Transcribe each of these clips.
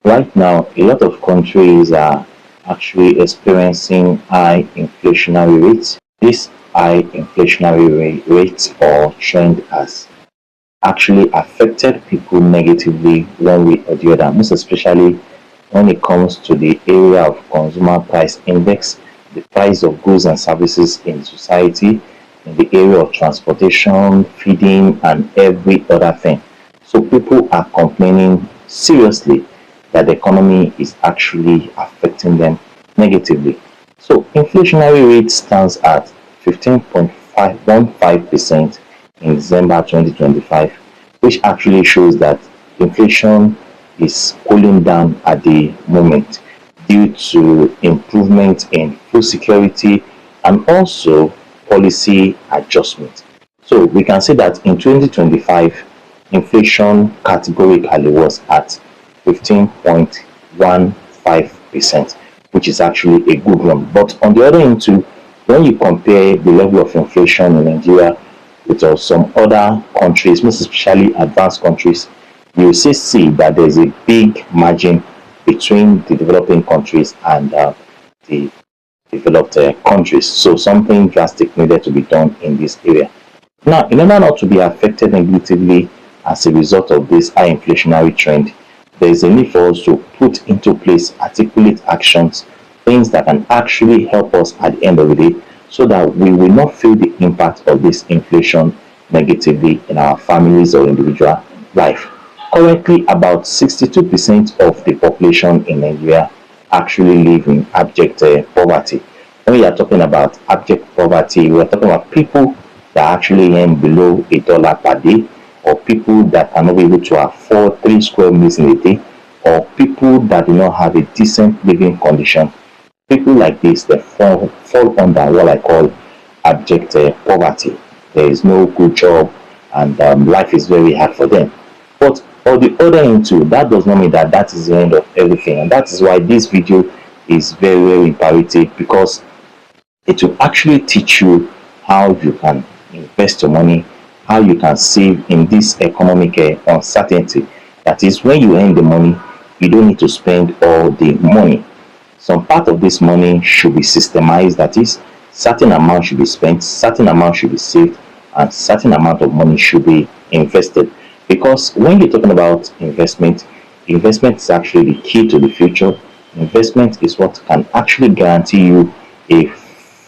Right now, a lot of countries are actually experiencing high inflationary rates. This high inflationary rates or trend has actually affected people negatively one way or the other, most especially when it comes to the area of consumer price index, the price of goods and services in society, in the area of transportation, feeding, and every other thing. So people are complaining seriously that the economy is actually affecting them negatively. So inflationary rate stands at 15.515% in December 2025, which actually shows that inflation is cooling down at the moment due to improvement in food security and also policy adjustment. So we can say that in 2025, inflation categorically was at 15.15%, which is actually a good one. But on the other hand too, when you compare the level of inflation in Nigeria with some other countries, most especially advanced countries, you see that there's a big margin between the developing countries and the developed countries. So something drastic needed to be done in this area. Now, in order not to be affected negatively as a result of this high inflationary trend, there is a need for us to put into place articulate actions, things that can actually help us at the end of the day so that we will not feel the impact of this inflation negatively in our families or individual life. Currently, about 62% of the population in Nigeria actually live in abject poverty. When we are talking about abject poverty, we are talking about people that actually earn below $1 per day, or people that are not able to afford 3 square meals in a day, or people that do not have a decent living condition. People like this, they fall under what I call abject poverty. There is no good job, and life is very hard for them. But on the other end too, that does not mean that that is the end of everything, and that is why this video is very, very imperative, because it will actually teach you how you can invest your money, how you can save in this economic uncertainty. That is, when you earn the money, you don't need to spend all the money. Some part of this money should be systemized, that is, certain amount should be spent, certain amount should be saved, and certain amount of money should be invested. Because when you're talking about investment, investment is actually the key to the future. Investment is what can actually guarantee you a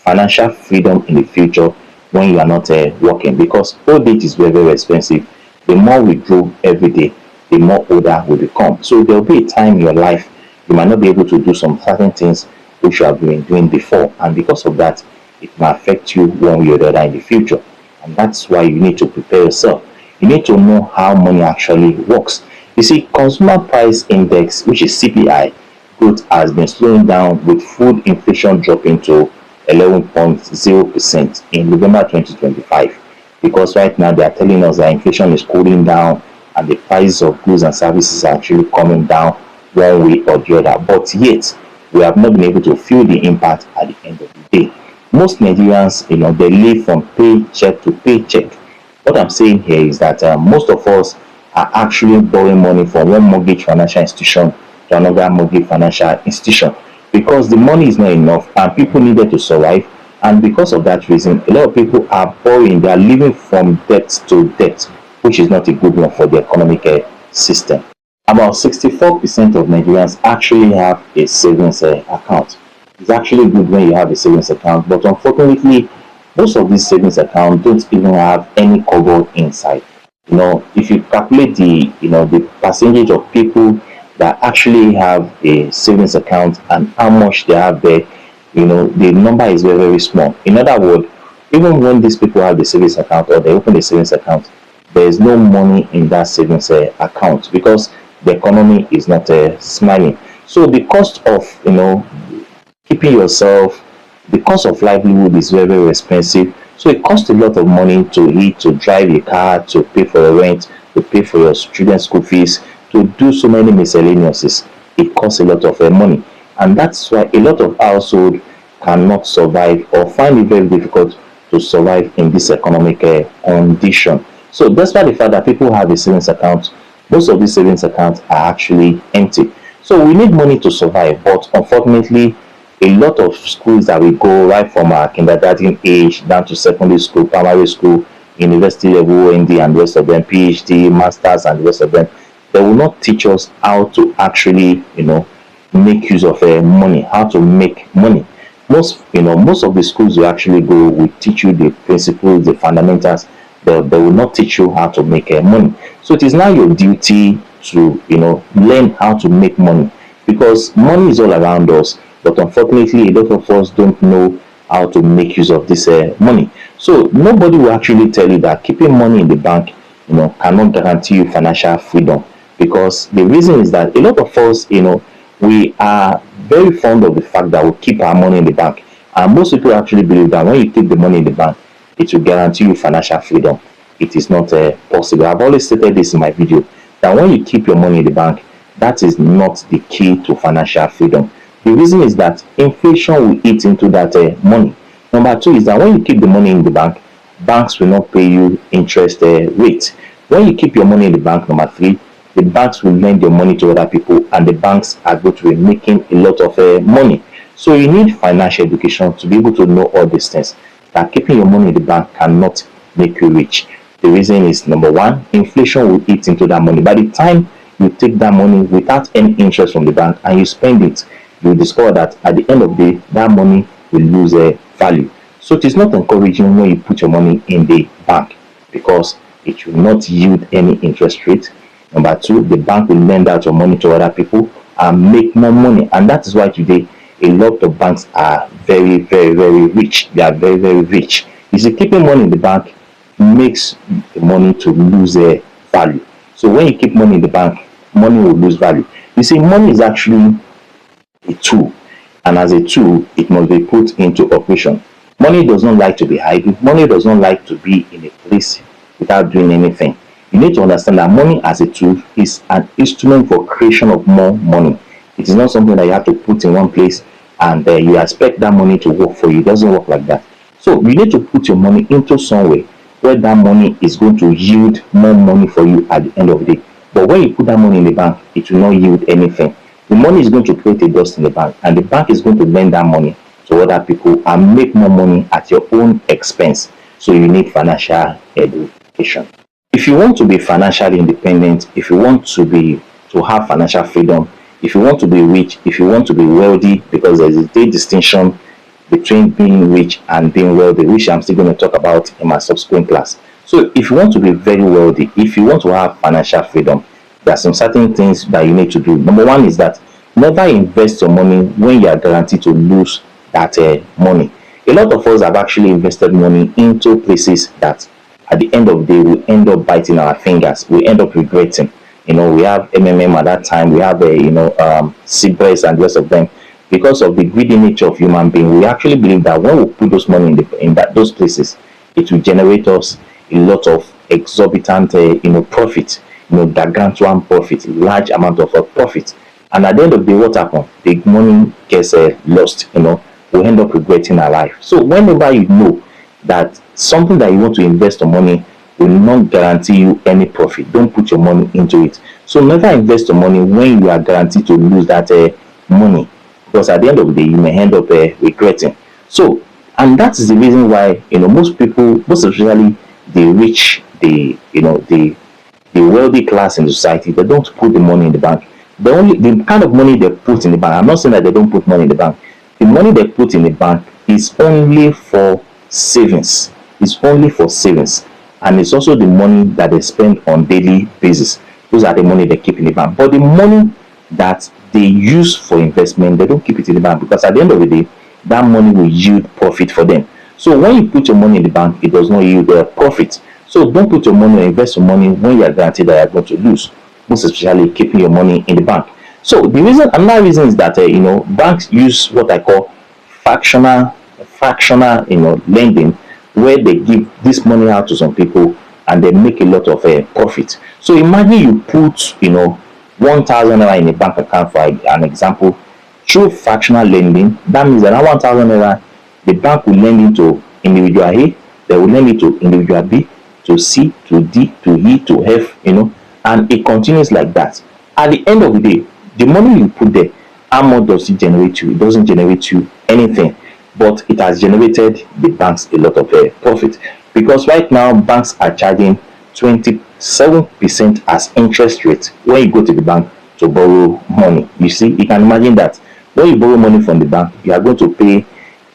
financial freedom in the future when you are not working, because old age is very, very expensive. The more we grow every day, the more older we become. So there will be a time in your life you might not be able to do some certain things which you have been doing before, and because of that, it might affect you one way or the other in the future. And that's why you need to prepare yourself. You need to know how money actually works. You see, consumer price index, which is CPI, growth has been slowing down, with food inflation dropping to 11.0% in November 2025, because right now they are telling us that inflation is cooling down and the price of goods and services are actually coming down one way or the other. But yet, we have not been able to feel the impact at the end of the day. Most Nigerians, they live from paycheck to paycheck. What I'm saying here is that most of us are actually borrowing money from one mortgage financial institution to another mortgage financial institution, because the money is not enough and people needed to survive. And because of that reason, a lot of people are borrowing, they are living from debt to debt, which is not a good one for the economic system. About 64% of Nigerians actually have a savings account. It's actually good when you have a savings account, but unfortunately, most of these savings accounts don't even have any cover inside. If you calculate the percentage of people that actually have a savings account and how much they have there, the number is very, very small. In other words, even when these people have the savings account or they open the savings account, there is no money in that savings account, because the economy is not smiling. So the cost of keeping yourself, the cost of livelihood is very, very expensive. So it costs a lot of money to eat, to drive a car, to pay for your rent, to pay for your student school fees, to do so many miscellaneouses. It costs a lot of money, and that's why a lot of households cannot survive or find it very difficult to survive in this economic condition. So despite the fact that people have a savings account, most of these savings accounts are actually empty. So we need money to survive, but unfortunately, a lot of schools that we go right from our kindergarten age down to secondary school, primary school, university level, OND, and the rest of them, PhD, masters, and the rest of them, they will not teach us how to actually, make use of money, how to make money. Most of the schools you actually go will teach you the principles, the fundamentals. They will not teach you how to make money. So it is now your duty to learn how to make money, because money is all around us, but unfortunately a lot of us don't know how to make use of this money. So nobody will actually tell you that keeping money in the bank cannot guarantee you financial freedom, because the reason is that a lot of us we are very fond of the fact that we keep our money in the bank, and most people actually believe that when you keep the money in the bank, it will guarantee you financial freedom. It is not possible. I've always stated this in my video, that when you keep your money in the bank, that is not the key to financial freedom. The reason is that inflation will eat into that money. Number two is that when you keep the money in the bank, banks will not pay you interest rate. When you keep your money in the bank, number three, the banks will lend your money to other people, and the banks are going to be making a lot of money. So you need financial education to be able to know all these things, that keeping your money in the bank cannot make you rich. The reason is, number one, inflation will eat into that money. By the time you take that money without any interest from the bank and you spend it, you will discover that at the end of the day, that money will lose value. So it is not encouraging when you put your money in the bank, because it will not yield any interest rate. Number two, the bank will lend out your money to other people and make more money. And that is why today a lot of banks are very, very, very rich. They are very, very rich. You see, keeping money in the bank makes the money to lose value. So when you keep money in the bank, money will lose value. You see, money is actually a tool, and as a tool, it must be put into operation. Money does not like to be idle. Money does not like to be in a place without doing anything. You need to understand that money as a tool is an instrument for creation of more money. It is not something that you have to put in one place and you expect that money to work for you. It doesn't work like that. So you need to put your money into somewhere where that money is going to yield more money for you at the end of the day. But when you put that money in the bank, it will not yield anything. The money is going to create a dust in the bank, and the bank is going to lend that money to other people and make more money at your own expense. So you need financial education. If you want to be financially independent, if you want to have financial freedom, if you want to be rich, if you want to be wealthy, because there is a big distinction between being rich and being wealthy, which I'm still going to talk about in my subsequent class. So if you want to be very wealthy, if you want to have financial freedom, there are some certain things that you need to do. Number one is that never invest your money when you are guaranteed to lose that money. A lot of us have actually invested money into places that at the end of the day we end up biting our fingers, we end up regretting. We have MMM at that time, we have Seabreast and the rest of them. Because of the greedy nature of human being, we actually believe that when we put those money in those places, it will generate us a lot of exorbitant profit, gargantuan profit, large amount of profit. And at the end of the day, what happens? The money gets lost. We end up regretting our life. So whenever you know that something that you want to invest your money will not guarantee you any profit, don't put your money into it. So never invest your money when you are guaranteed to lose that money, because at the end of the day you may end up regretting. So, and that is the reason why most people, most especially the rich, the wealthy class in the society, they don't put the money in the bank. The kind of money they put in the bank, I'm not saying that they don't put money in the bank. The money they put in the bank is only for savings. It's only for savings, and it's also the money that they spend on daily basis. Those are the money they keep in the bank. But the money that they use for investment, they don't keep it in the bank, because at the end of the day, that money will yield profit for them. So when you put your money in the bank, it does not yield profit. So don't put your money or invest your money when you are guaranteed that you are going to lose, most especially keeping your money in the bank. So another reason is that banks use what I call fractional lending, where they give this money out to some people and they make a lot of profit. So imagine you put 1,000 naira in a bank account, for an example. Through fractional lending, that means that 1,000 naira, the bank will lend it to individual A, they will lend it to individual B, to C, to D, to E, to F, and it continues like that. At the end of the day, The money you put there, how much does it generate you? It doesn't generate you anything, but it has generated the banks a lot of profit, because right now banks are charging 27% as interest rate when you go to the bank to borrow money. You see, you can imagine that when you borrow money from the bank, you are going to pay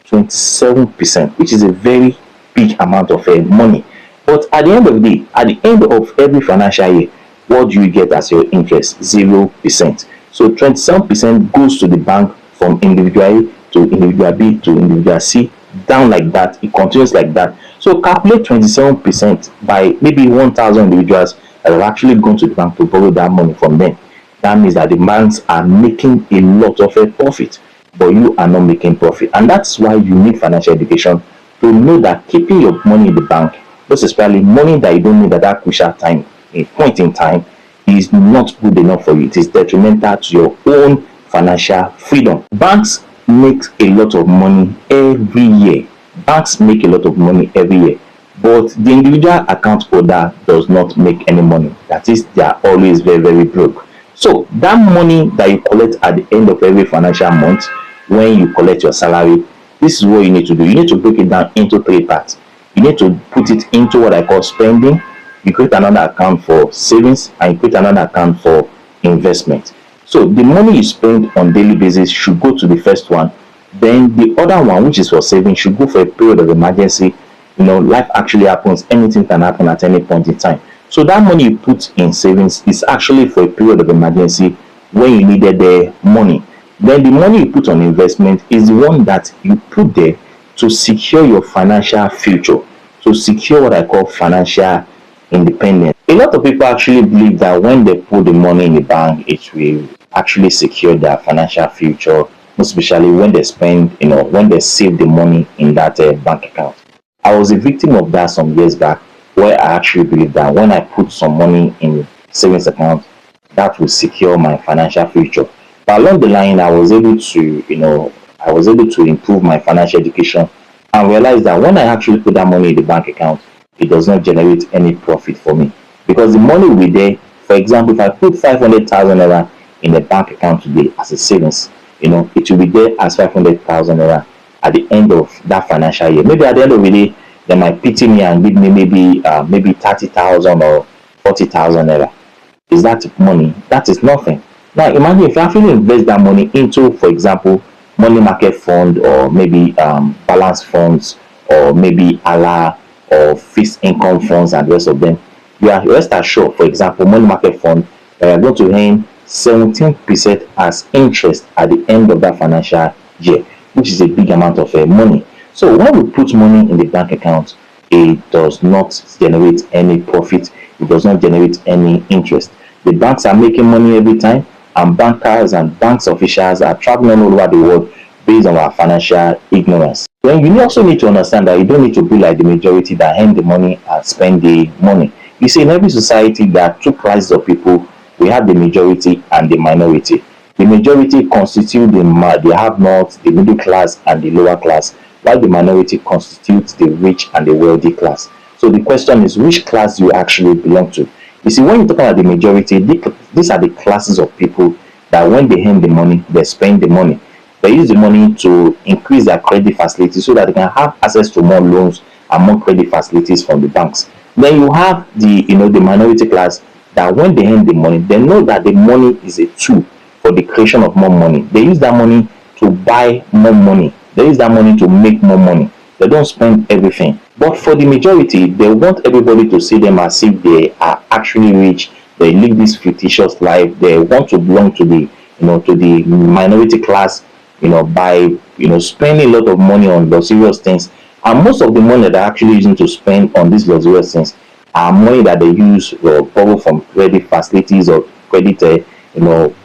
27%, which is a very big amount of money. But at the end of the day, at the end of every financial year, what do you get as your interest? 0%. So 27% goes to the bank from individual A to individual B to individual C, down like that. It continues like that. So calculate 27% by maybe 1,000 individuals that have actually gone to the bank to borrow that money from them. That means that the banks are making a lot of a profit, but you are not making profit. And that's why you need financial education, to know that keeping your money in the bank, most especially money that you don't need at that crucial time, a point in time, is not good enough for you. It is detrimental to your own financial freedom. Banks make a lot of money every year. Banks make a lot of money every year, but the individual account holder does not make any money. That is, they are always very, very broke. So that money that you collect at the end of every financial month, when you collect your salary, this is what you need to do. You need to break it down into three parts. You need to put it into what I call spending. You create another account for savings, and you create another account for investment. So the money you spend on daily basis should go to the first one. Then the other one, which is for savings, should go for a period of emergency. Life actually happens. Anything can happen at any point in time. So that money you put in savings is actually for a period of emergency when you needed the money. Then the money you put on investment is the one that you put there to secure your financial future, to secure what I call financial independence. A lot of people actually believe that when they put the money in the bank, it will actually secure their financial future, especially when they spend, when they save the money in that bank account. I was a victim of that some years back, where I actually believe that when I put some money in savings account, that will secure my financial future. But along the line, I was able to improve my financial education and realize that when I actually put that money in the bank account, it does not generate any profit for me, because the money will be there. For example, if I put 500,000 naira in the bank account today as a savings, it will be there as 500,000 naira at the end of that financial year. Maybe at the end of the day, they might pity me and give me maybe 30,000 or 40,000 naira. Is that money? That is nothing. Now imagine if you actually invest that money into, for example, money market fund, or maybe balance funds, or maybe ALA, or fixed income funds, and the rest of them. You are rest assured, for example, money market fund, you are going to earn 17% as interest at the end of that financial year, which is a big amount of money. So when we put money in the bank account, it does not generate any profit. It does not generate any interest. The banks are making money every time, and bankers and banks officials are traveling all over the world based on our financial ignorance. Then you also need to understand that you don't need to be like the majority that earn the money and spend the money. You see, in every society, there are two classes of people. We have the majority and the minority. The majority constitute the have-nots, the middle class, and the lower class, while the minority constitutes the rich and the wealthy class. So the question is, which class do you actually belong to? You see, when you talk about the majority, these are the classes of people that when they earn the money, they spend the money. They use the money to increase their credit facilities so that they can have access to more loans and more credit facilities from the banks. Then you have the minority class that when they earn the money, they know that the money is a tool for the creation of more money. They use that money to buy more money. They use that money to make more money. They don't spend everything. But for the majority, they want everybody to see them as if they are actually rich. They live this fictitious life. They want to belong to the minority class, by spending a lot of money on luxurious things. And most of the money that they're actually using to spend on these luxurious things are money that they use or borrow from credit facilities or credit,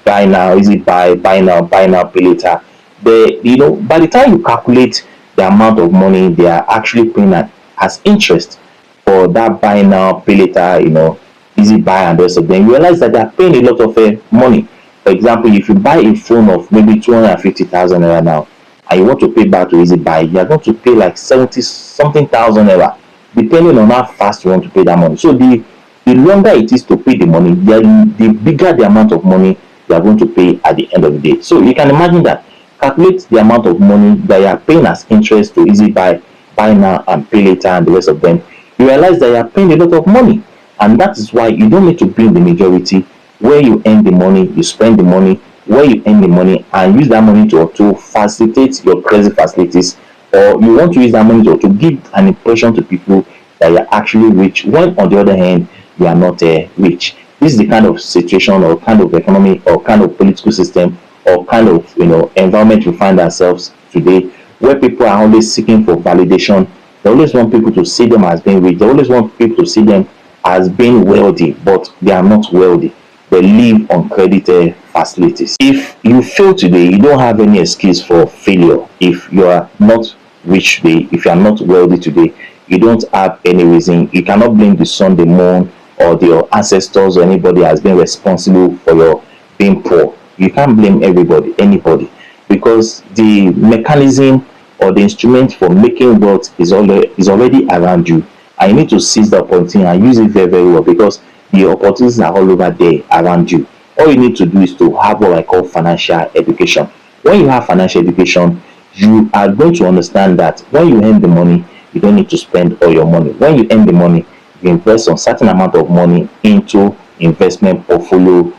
buy now, easy buy now, pay later. By the time you calculate the amount of money they are actually paying as interest for that buy now, pay later, easy buy and the rest of them, you realize that they are paying a lot of money. For example, if you buy a phone of maybe 250,000 naira now, and you want to pay back to easy buy, you are going to pay like 70 something thousand naira, depending on how fast you want to pay that money. So the longer it is to pay the money, the bigger the amount of money you are going to pay at the end of the day. So you can imagine that. Calculate the amount of money that you are paying as interest to easy buy now and pay later and the rest of them. You realize that you are paying a lot of money, and that is why you don't need to bring the majority. Where you earn the money, you spend the money. Where you earn the money and use that money to facilitate your credit facilities, or you want to use that money to give an impression to people that you are actually rich, when on the other hand you are not rich. This is the kind of situation or kind of economy or kind of political system or kind of environment we find ourselves today, where people are always seeking for validation. They always want people to see them as being rich. They always want people to see them as being wealthy, but they are not wealthy. They live on credit facilities. If you fail today, you don't have any excuse for failure. If you are not rich today, if you are not wealthy today, you don't have any reason. You cannot blame the sun, the moon, or your ancestors or anybody has been responsible for your being poor. You can't blame anybody, because the mechanism or the instrument for making wealth is already around you, and you need to seize the opportunity and use it very, very well, because the opportunities are all over there around you. All you need to do is to have what I call financial education. When you have financial education, you are going to understand that when you earn the money, you don't need to spend all your money. When you earn the money, you invest some certain amount of money into investment portfolio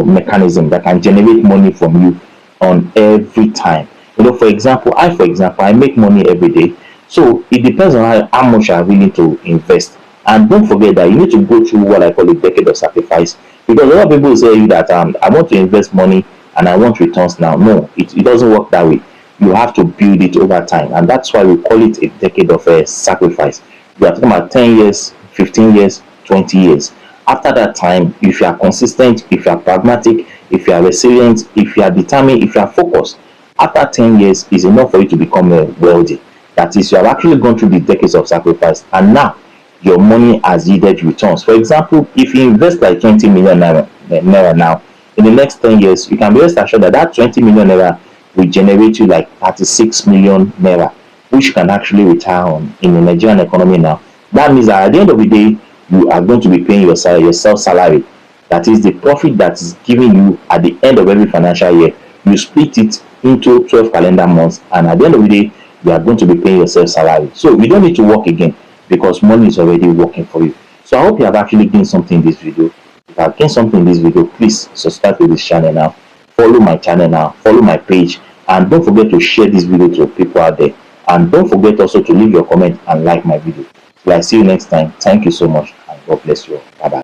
mechanism that can generate money from you on every time. For example, I make money every day. So it depends on how much I'm willing to invest. And don't forget that you need to go through what I call a decade of sacrifice. Because a lot of people say that I want to invest money and I want returns now. No, it doesn't work that way. You have to build it over time. And that's why we call it a decade of sacrifice. We are talking about 10 years, 15 years, 20 years. After that time, if you are consistent, if you are pragmatic, if you are resilient, if you are determined, if you are focused, after 10 years is enough for you to become wealthy. That is, you have actually gone through the decades of sacrifice, and now your money has yielded returns. For example, if you invest like 20 million naira now, in the next 10 years, you can be rest assured that 20 million naira will generate you like 36 million naira, which you can actually retire on in the Nigerian economy now. That means that at the end of the day, you are going to be paying yourself salary. That is the profit that is given you at the end of every financial year. You split it into 12 calendar months, and at the end of the day, you are going to be paying yourself salary. So you don't need to work again, because money is already working for you. So I hope you have actually gained something in this video. If you have gained something in this video, please subscribe to this channel now. Follow my channel now. Follow my page. And don't forget to share this video to people out there. And don't forget also to leave your comment and like my video. Till I see you next time. Thank you so much, and God bless you all. Bye-bye.